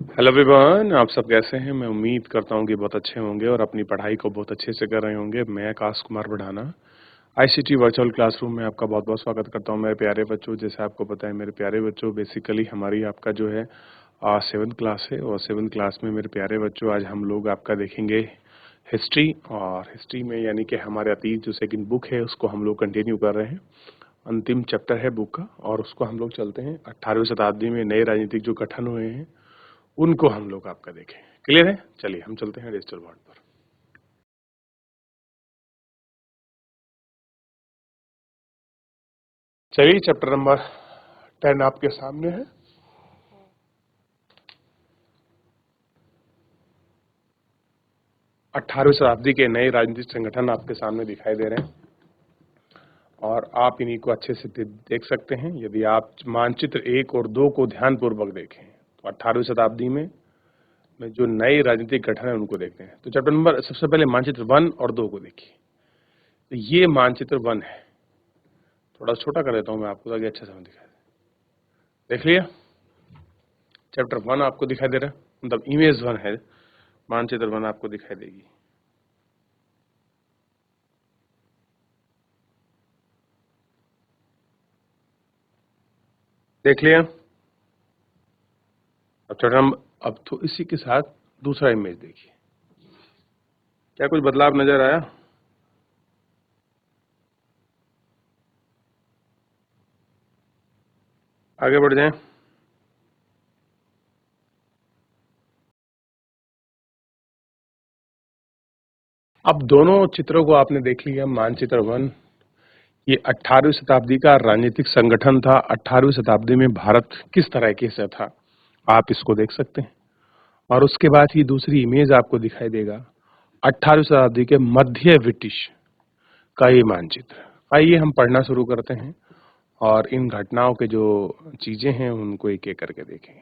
Hello everyone, आप सब कैसे हैं? मैं उम्मीद करता हूं कि बहुत अच्छे होंगे और अपनी पढ़ाई को बहुत अच्छे से कर रहे होंगे। मैं आकाश कुमार बढ़ाना आईसीटी वर्चुअल क्लासरूम में आपका बहुत-बहुत स्वागत करता हूं मेरे प्यारे बच्चों। जैसे आपको पता है मेरे प्यारे बच्चों, बेसिकली हमारी आपका जो है 7th क्लास है और 7th क्लास में मेरे प्यारे बच्चों आज हम लोग आपका देखेंगे हिस्ट्री। और हिस्ट्री में यानी कि हमारे अतीत जो सेकंड बुक है उसको हम लोग कंटिन्यू कर रहे हैं। अंतिम चैप्टर है बुक का और उसको हम लोग चलते हैं 18वीं शताब्दी में नए राजनीतिक जो गठन हुए हैं उनको हम लोग आपका देखें। क्लियर है? चलिए हम चलते हैं डिजिटल बोर्ड पर। चलिए चैप्टर नंबर 10 आपके सामने है। अठारहवीं शताब्दी के नए राजनीतिक संगठन आपके सामने दिखाई दे रहे हैं और आप इन्हीं को अच्छे से देख सकते हैं। यदि आप मानचित्र 1 और 2 को ध्यानपूर्वक देखें तो 18वीं शताब्दी में जो नए राजनीतिक गठन है उनको देखते हैं। तो चैप्टर नंबर सबसे पहले मानचित्र 1 और 2 को देखिए। तो ये मानचित्र 1 है। थोड़ा छोटा कर देता हूं मैं आपको ताकि अच्छा समझ दिखाई दे। देख लिया? चैप्टर 1 आपको दिखाई दे रहा है, मतलब इमेज 1 है। मानचित्र 1 आपको दिखाई देगी। देख लिया? अब चैप्टर नंबर, अब तो इसी के साथ दूसरा इमेज देखिए। क्या कुछ बदलाव नजर आया? आगे बढ़ जाएं। अब दोनों चित्रों को आपने देख लिया। मानचित्र 1 ये 18वीं शताब्दी का राजनीतिक संगठन था। 18वीं शताब्दी में भारत किस तरीके से था आप इसको देख सकते हैं। और उसके बाद ही दूसरी इमेज आपको दिखाई देगा 18वीं शताब्दी के मध्य ब्रिटिश का ये मानचित्र। आइए हम पढ़ना शुरू करते हैं और इन घटनाओं के जो चीजें हैं उनको एक एक करके देखेंगे।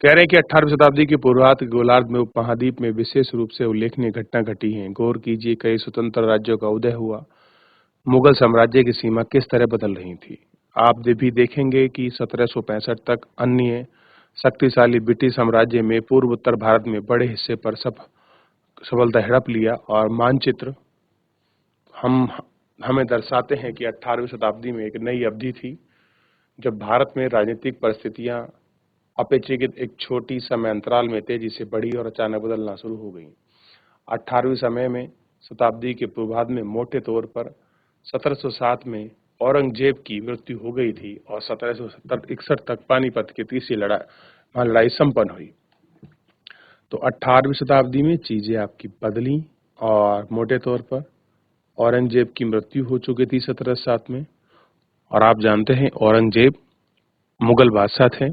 कह रहे हैं कि 18वीं शताब्दी के पूर्वार्ध गोलार्ध में उपमहाद्वीप में विशेष रूप से उल्लेखनीय घटना घटी है। गौर कीजिए, कई स्वतंत्र राज्यों का उदय हुआ। मुगल साम्राज्य की सीमा किस तरह बदल रही थी। आप भी देखेंगे कि 1765 तक अन्य शक्तिशाली ब्रिटिश साम्राज्य में पूर्व उत्तर भारत में बड़े हिस्से पर सफलता हड़प लिया। और मानचित्र हम हमें दर्शाते हैं कि 18वीं शताब्दी में एक नई अवधि थी जब भारत में राजनीतिक परिस्थितियां अपेक्षाकृत एक छोटी समय अंतराल में तेजी से बढ़ी और अचानक बदलना शुरू हो गई। 18वीं समय में शताब्दी के पूर्वार्ध में मोटे तौर पर 1707 में औरंगजेब की मृत्यु हो गई थी और 1761 तक पानीपत की तीसरी लड़ाई संपन्न हुई। तो 18वीं शताब्दी में चीजें आपकी बदली और मोटे तौर पर औरंगजेब की मृत्यु हो चुकी थी 1707 में। और आप जानते हैं औरंगजेब मुगल बादशाह थे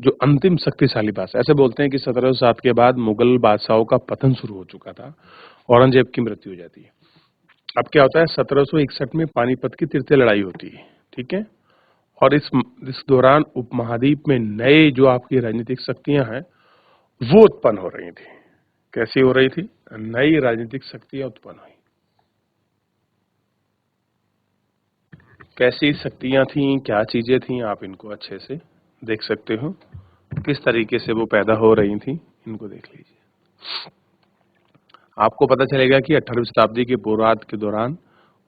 जो अंतिम शक्तिशाली बादशाह। ऐसे बोलते हैं कि 1707 के बाद मुगल बादशाहों का पतन शुरू हो चुका था, औरंगजेब की मृत्यु हो जाती है। अब क्या होता है, 1761 में पानीपत की तृतीय लड़ाई होती है, ठीक है। और इस दौरान उपमहाद्वीप में नए जो आपकी राजनीतिक शक्तियां हैं वो उत्पन्न हो रही थी। कैसी हो रही थी? नई राजनीतिक शक्तियां उत्पन्न हुई। कैसी शक्तियां थी, क्या चीजें थी, आप इनको अच्छे से देख सकते हो। किस तरीके से वो पैदा हो रही थी इनको देख लीजिए। आपको पता चलेगा कि 18वीं शताब्दी के पूर्वार्ध के दौरान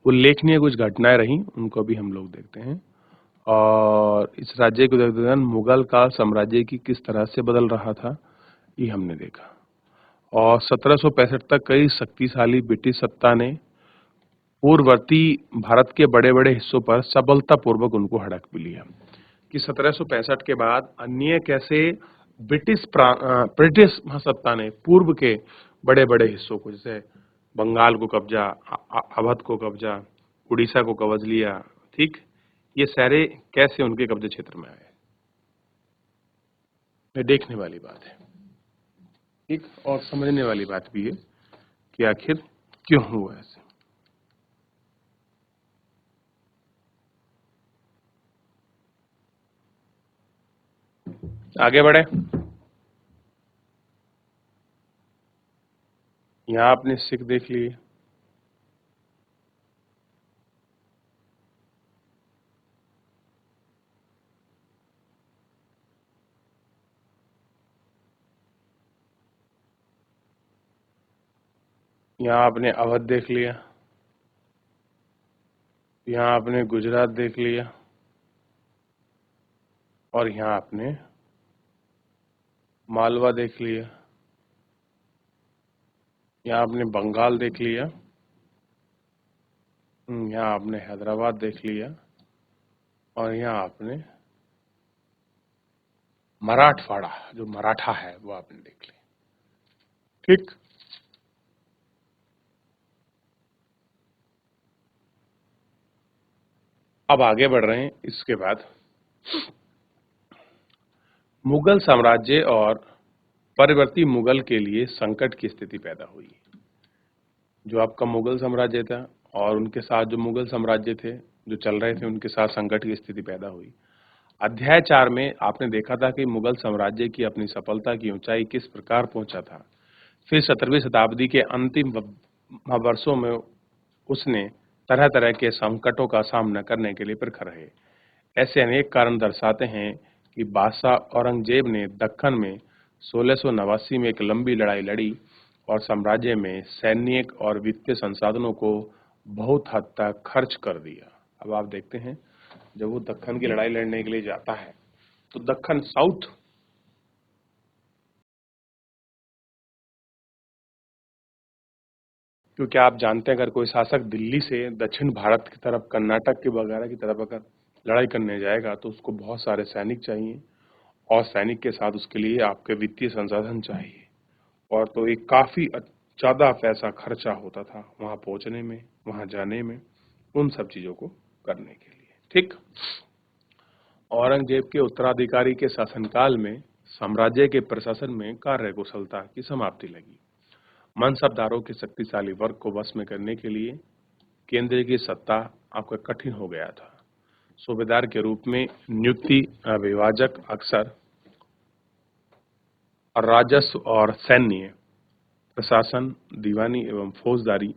उल्लेखनीय कुछ घटनाएं रही, उनको भी हम लोग देखते हैं। और इस राज्य के दौरान मुगल का साम्राज्य की किस तरह से बदल रहा था ये हमने देखा। और 1765 तक कई शक्तिशाली ब्रिटिश सत्ता ने पूर्ववर्ती भारत के बड़े बड़े हिस्सों पर सफलतापूर्वक उनको हड़प भी लिया। कि 1765 के बाद अन्य कैसे ब्रिटिश महासत्ता ने पूर्व के बड़े बड़े हिस्सों को, जैसे बंगाल को कब्जा, अवध को कब्जा, उड़ीसा को कब्ज लिया, ठीक। ये सारे कैसे उनके कब्जे क्षेत्र में आए, ये देखने वाली बात है, ठीक। और समझने वाली बात भी है कि आखिर क्यों हुआ ऐसे। आगे बढ़े। यहाँ आपने सिख देख लिए। यहाँ आपने अवध देख लिया, यहाँ आपने गुजरात देख लिया, और यहाँ आपने मालवा देख लिया, यहाँ आपने बंगाल देख लिया, यहाँ आपने हैदराबाद देख लिया, और यहाँ आपने मराठवाड़ा जो मराठा है वो आपने देख लिया। ठीक, अब आगे बढ़ रहे हैं। इसके बाद मुगल साम्राज्य और परिवर्ती मुगल के लिए संकट की स्थिति पैदा हुई। जो आपका मुगल साम्राज्य था और उनके साथ जो मुगल साम्राज्य थे जो चल रहे थे, उनके साथ संकट की स्थिति पैदा हुई। अध्याय 4 में आपने देखा था कि मुगल साम्राज्य की अपनी सफलता की ऊंचाई किस प्रकार पहुंचा था। फिर 17वीं शताब्दी के अंतिम वर्षों में उसने तरह तरह के संकटों का सामना करने के लिए प्रखर रहे। ऐसे अनेक कारण दर्शाते हैं कि बादशाह औरंगजेब ने दक्कन में 1689 में एक लंबी लड़ाई लड़ी और साम्राज्य में सैनिक और वित्तीय संसाधनों को बहुत हद तक खर्च कर दिया। अब आप देखते हैं जब वो दक्कन की लड़ाई लड़ने के लिए जाता है तो दक्कन साउथ, क्योंकि आप जानते हैं अगर कोई शासक दिल्ली से दक्षिण भारत की तरफ, कर्नाटक के वगैरह की तरफ अगर लड़ाई करने जाएगा तो उसको बहुत सारे सैनिक चाहिए और सैनिक के साथ उसके लिए आपके वित्तीय संसाधन चाहिए, और तो एक काफी ज्यादा पैसा खर्चा होता था वहां पहुंचने में, वहां जाने में, उन सब चीजों को करने के लिए। ठीक, औरंगजेब के उत्तराधिकारी के शासनकाल में साम्राज्य के प्रशासन में कार्य कुशलता की समाप्ति लगी। मनसबदारों के शक्तिशाली वर्ग को वश में करने के लिए केंद्र की सत्ता आपका कठिन हो गया था। सूबेदार के रूप में नियुक्ति, विभाजक अक्सर और राजस्व और सैन्य प्रशासन, दीवानी एवं फौजदारी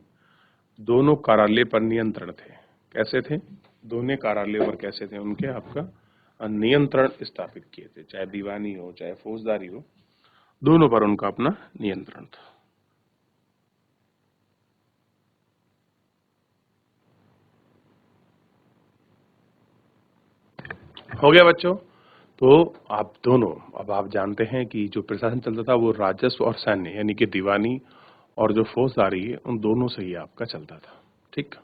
दोनों कार्यालय पर नियंत्रण थे। कैसे थे? दोनों कार्यालयों पर कैसे थे? उनके आपका नियंत्रण स्थापित किए थे, चाहे दीवानी हो चाहे फौजदारी हो, दोनों पर उनका अपना नियंत्रण था। हो गया बच्चों? तो आप दोनों, अब आप जानते हैं कि जो प्रशासन चलता था वो राजस्व और सैन्य यानी कि दीवानी और जो फौजदारी है उन दोनों से ही आपका चलता था। ठीक,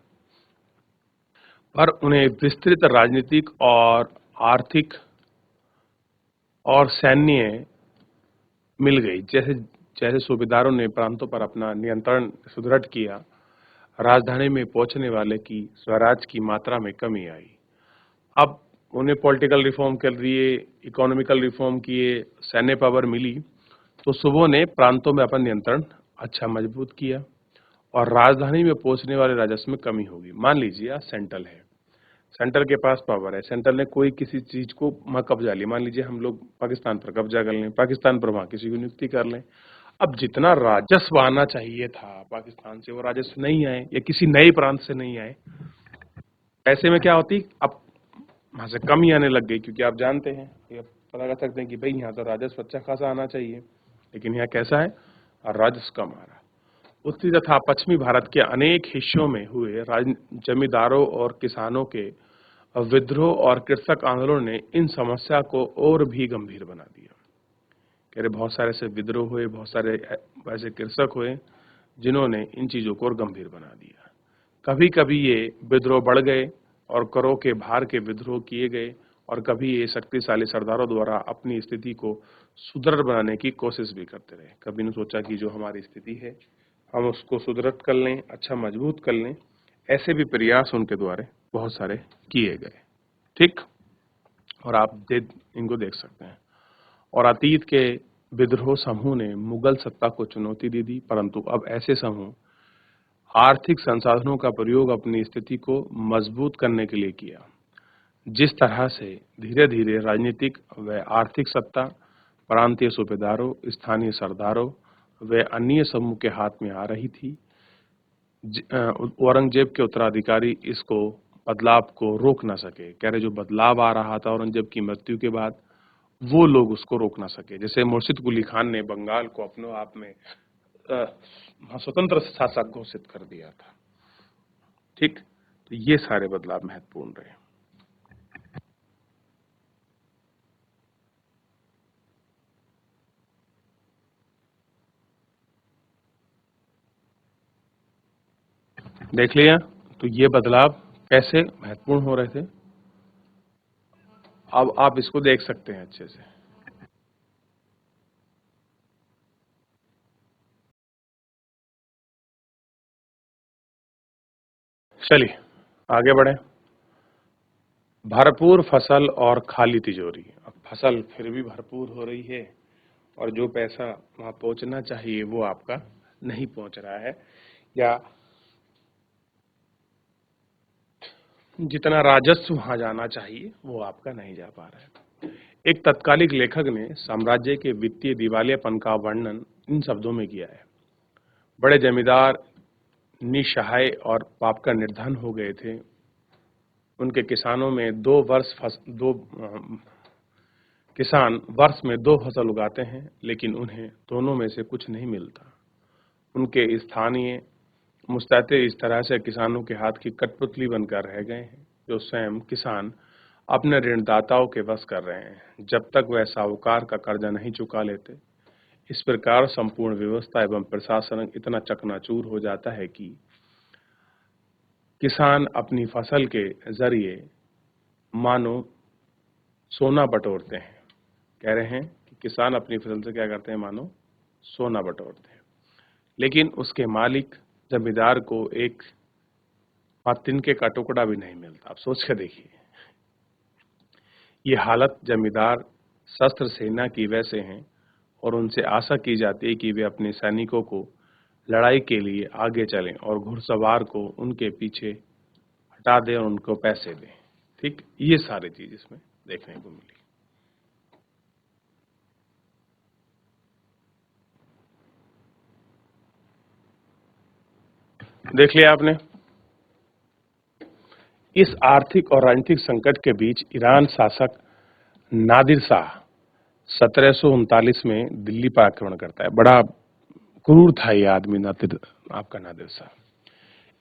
पर उन्हें विस्तृत राजनीतिक और आर्थिक और सैन्य मिल गई। जैसे जैसे सूबेदारों ने प्रांतों पर अपना नियंत्रण सुदृढ़ किया, राजधानी में पहुंचने वाले की स्वराज की मात्रा में कमी आई। अब उन्हें पॉलिटिकल रिफॉर्म कर दिए, इकोनॉमिकल रिफॉर्म किए, सैन्य पावर मिली, तो सूबों ने प्रांतों में अपना नियंत्रण अच्छा मजबूत किया और राजधानी में पहुंचने वाले राजस्व में कमी होगी। मान लीजिए आज सेंट्रल है, सेंटर के पास पावर है, सेंटर ने कोई किसी चीज को वहां कब्जा लिया, मान लीजिए हम लोग पाकिस्तान पर कब्जा कर लें, पाकिस्तान पर वहां किसी को नियुक्ति कर लें। अब जितना राजस्व आना चाहिए था पाकिस्तान से वो राजस्व नहीं आए या किसी नए प्रांत से नहीं आए, ऐसे में क्या होती, अब वहां से कमी आने लग गई, क्योंकि आप जानते हैं, ये पता कर सकते हैं कि भाई यहाँ तो राजस्व अच्छा खासा आना चाहिए, लेकिन यहाँ कैसा है, राजस्व कम आ रहा है। उत्तरी तथा पश्चिमी भारत के अनेक हिस्सों में हुए जमींदारों और किसानों के विद्रोह और कृषक आंदोलन ने इन समस्या को और भी गंभीर बना दिया। कह रहे बहुत सारे ऐसे विद्रोह हुए, बहुत सारे ऐसे कृषक हुए जिन्होंने इन चीजों को और गंभीर बना दिया। कभी कभी ये विद्रोह बढ़ गए और करों के भार के विद्रोह किए गए, और कभी ये शक्तिशाली सरदारों द्वारा अपनी स्थिति को सुदृढ़ बनाने की कोशिश भी करते रहे। कभी ने सोचा कि जो हमारी स्थिति है हम उसको सुदृढ़ कर लें, अच्छा मजबूत कर लें, ऐसे भी प्रयास उनके द्वारा बहुत सारे किए गए। ठीक, और आप इनको देख सकते हैं। और अतीत के विद्रोह समूह ने मुगल सत्ता को चुनौती दे दी, परंतु अब ऐसे समूह आर्थिक संसाधनों का प्रयोग अपनी स्थिति को मजबूत करने के लिए किया। जिस तरह से धीरे धीरे राजनीतिक व आर्थिक सत्ता प्रांतीय सूबेदारों, स्थानीय सरदारों व अन्य समूह के हाथ में आ रही थी, औरंगजेब के उत्तराधिकारी इसको बदलाव को रोक ना सके। कह रहे जो बदलाव आ रहा था औरंगजेब की मृत्यु के बाद, वो लोग उसको रोक ना सके। जैसे मुर्शिद कुली खान ने बंगाल को अपने आप में स्वतंत्र शासक घोषित कर दिया था। ठीक, तो ये सारे बदलाव महत्वपूर्ण रहे। देख लिया, तो ये बदलाव कैसे महत्वपूर्ण हो रहे थे। अब आप इसको देख सकते हैं अच्छे से। चलिए आगे बढ़े। भरपूर फसल और खाली तिजोरी। अब फसल फिर भी भरपूर हो रही है और जो पैसा वहां पहुंचना चाहिए वो आपका नहीं पहुंच रहा है, या जितना राजस्व वहां जाना चाहिए वो आपका नहीं जा पा रहा है। एक तत्कालिक लेखक ने साम्राज्य के वित्तीय दिवालियापन का वर्णन इन शब्दों में किया है। बड़े जमींदार निसहाय और पाप का निर्धन हो गए थे। उनके किसानों में किसान वर्ष में 2 फसल उगाते हैं, लेकिन उन्हें दोनों में से कुछ नहीं मिलता। उनके स्थानीय मुस्तैदे इस तरह से किसानों के हाथ की कठपुतली बनकर रह गए हैं, जो स्वयं किसान अपने ऋणदाताओं के वश कर रहे हैं, जब तक वह साहूकार का कर्जा नहीं चुका लेते। इस प्रकार संपूर्ण व्यवस्था एवं प्रशासन इतना चकनाचूर हो जाता है कि किसान अपनी फसल के जरिए मानो सोना बटोरते हैं। कह रहे हैं कि किसान अपनी फसल से क्या करते हैं, मानो सोना बटोरते हैं, लेकिन उसके मालिक जमींदार को एक तिनके का टुकड़ा भी नहीं मिलता। आप सोच कर देखिए, ये हालत जमींदार शस्त्र सेना की वैसे हैं और उनसे आशा की जाती है कि वे अपने सैनिकों को लड़ाई के लिए आगे चलें और घुड़सवार को उनके पीछे हटा दें और उनको पैसे दें। ठीक, ये सारी चीज इसमें देखने को मिली। देख लिया आपने। इस आर्थिक और राजनीतिक संकट के बीच ईरान शासक नादिर शाह 1739 में दिल्ली पर आक्रमण करता है। बड़ा क्रूर था ये आदमी नादिर शाह।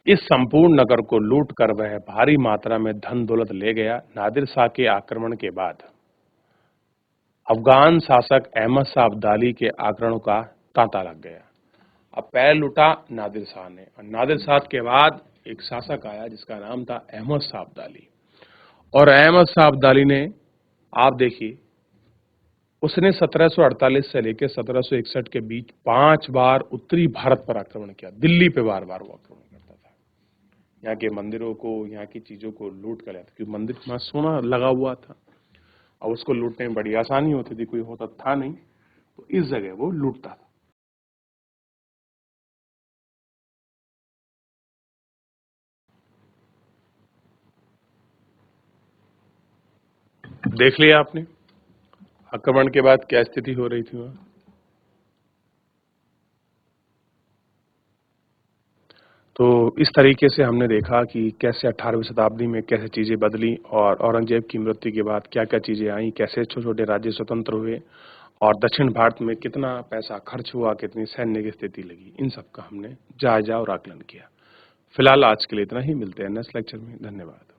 इस संपूर्ण नगर को लूट कर वह भारी मात्रा में धन दौलत ले गया। नादिर शाह के आक्रमण के बाद अफगान शासक अहमद शाह अब्दाली के आक्रमण का तांता लग गया। अब पैर लूटा नादिर शाह ने, और नादिर शाह के बाद एक शासक आया जिसका नाम था अहमद शाह अब्दाली। और अहमद शाह अब्दाली ने, आप देखिए, उसने 1748 से लेकर 1761 के बीच 5 बार उत्तरी भारत पर आक्रमण किया। दिल्ली पे बार बार वो आक्रमण करता था, यहाँ के मंदिरों को, यहाँ की चीजों को लूट कर लेता, क्योंकि मंदिर में सोना लगा हुआ था और उसको लूटने में बड़ी आसानी होती थी, कोई होता था नहीं, तो इस जगह वो लूटता था। देख लिया आपने आक्रमण के बाद क्या स्थिति हो रही थी वहां। तो इस तरीके से हमने देखा कि कैसे 18वीं शताब्दी में कैसे चीजें बदली और औरंगजेब की मृत्यु के बाद क्या क्या चीजें आई, कैसे छोटे छोटे राज्य स्वतंत्र हुए और दक्षिण भारत में कितना पैसा खर्च हुआ, कितनी सैन्य की स्थिति लगी, इन सब का हमने जायजा और आकलन किया। फिलहाल आज के लिए इतना ही, मिलते हैं नेक्स्ट लेक्चर में। धन्यवाद।